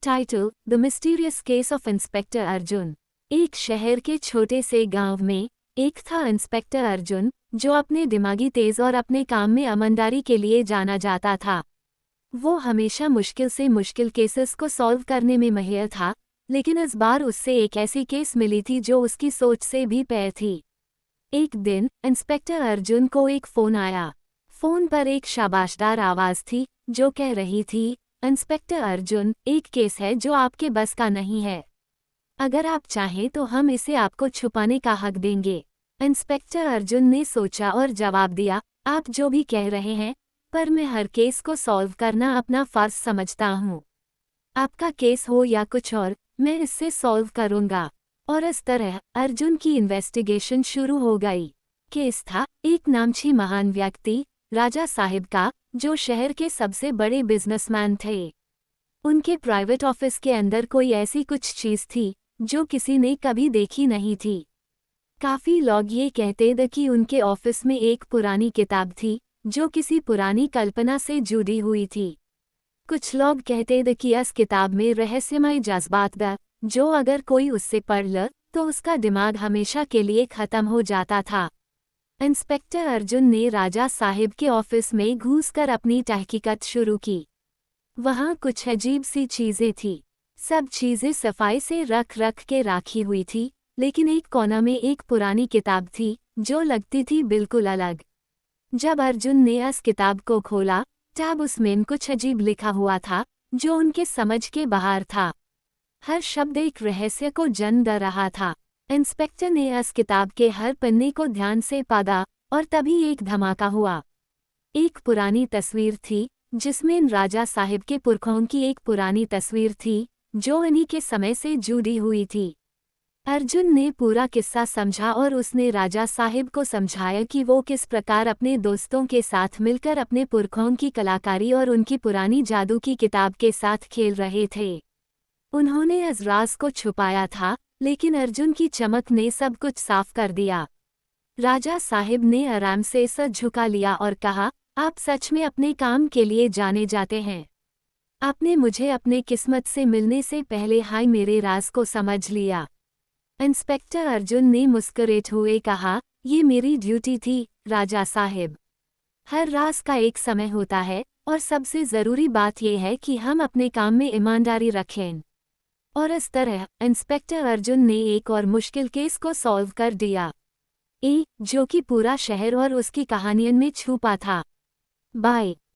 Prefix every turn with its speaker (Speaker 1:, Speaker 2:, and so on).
Speaker 1: Title: the mysterious case of inspector Arjun. एक शहर के छोटे से गांव में एक था इंस्पेक्टर अर्जुन, जो अपने दिमागी तेज और अपने काम में ईमानदारी के लिए जाना जाता था। वो हमेशा मुश्किल से मुश्किल केसेस को सॉल्व करने में माहिर था, लेकिन इस बार उससे एक ऐसी केस मिली थी जो उसकी सोच से भी परे थी। एक दिन इंस्पेक्टर अर्जुन को एक फ़ोन आया। फ़ोन पर एक शाबाशदार आवाज़ थी जो कह रही थी, इंस्पेक्टर अर्जुन, एक केस है जो आपके बस का नहीं है। अगर आप चाहें तो हम इसे आपको छुपाने का हक देंगे। इंस्पेक्टर अर्जुन ने सोचा और जवाब दिया, आप जो भी कह रहे हैं, पर मैं हर केस को सॉल्व करना अपना फ़र्ज समझता हूँ। आपका केस हो या कुछ और, मैं इससे सॉल्व करूँगा। और इस तरह अर्जुन की इन्वेस्टिगेशन शुरू हो गई। केस था एक नामची महान व्यक्ति, राजा साहिब का, जो शहर के सबसे बड़े बिजनेसमैन थे। उनके प्राइवेट ऑफिस के अंदर कोई ऐसी कुछ चीज़ थी जो किसी ने कभी देखी नहीं थी। काफ़ी लोग ये कहते थे कि उनके ऑफिस में एक पुरानी किताब थी जो किसी पुरानी कल्पना से जुड़ी हुई थी। कुछ लोग कहते थे कि इस किताब में रहस्यमय जज्बात थे, जो अगर कोई उससे पढ़ ले तो उसका दिमाग हमेशा के लिए ख़त्म हो जाता था। इंस्पेक्टर अर्जुन ने राजा साहिब के ऑफिस में घुसकर अपनी तहकीकात शुरू की। वहाँ कुछ अजीब सी चीज़ें थीं। सब चीज़ें सफाई से रख के राखी हुई थी, लेकिन एक कोना में एक पुरानी किताब थी जो लगती थी बिल्कुल अलग। जब अर्जुन ने इस किताब को खोला तब उसमें कुछ अजीब लिखा हुआ था जो उनके समझ के बाहर था। हर शब्द एक रहस्य को जन्म दे रहा था। इंस्पेक्टर ने इस किताब के हर पन्ने को ध्यान से पढ़ा और तभी एक धमाका हुआ। एक पुरानी तस्वीर थी जिसमें राजा साहिब के पुरखों की एक पुरानी तस्वीर थी जो इन्हीं के समय से जुड़ी हुई थी। अर्जुन ने पूरा किस्सा समझा और उसने राजा साहिब को समझाया कि वो किस प्रकार अपने दोस्तों के साथ मिलकर अपने पुरखों की कलाकारी और उनकी पुरानी जादू की किताब के साथ खेल रहे थे। उन्होंने इस राज को छुपाया था, लेकिन अर्जुन की चमक ने सब कुछ साफ कर दिया। राजा साहिब ने आराम से सर झुका लिया और कहा, आप सच में अपने काम के लिए जाने जाते हैं। आपने मुझे अपने किस्मत से मिलने से पहले हाय मेरे राज को समझ लिया। इंस्पेक्टर अर्जुन ने मुस्कुराते हुए कहा, ये मेरी ड्यूटी थी, राजा साहिब। हर राज का एक समय होता है और सबसे ज़रूरी बात यह है कि हम अपने काम में ईमानदारी रखें। और इस तरह इंस्पेक्टर अर्जुन ने एक और मुश्किल केस को सॉल्व कर दिया, जो कि पूरा शहर और उसकी कहानियों में छुपा था। बाय।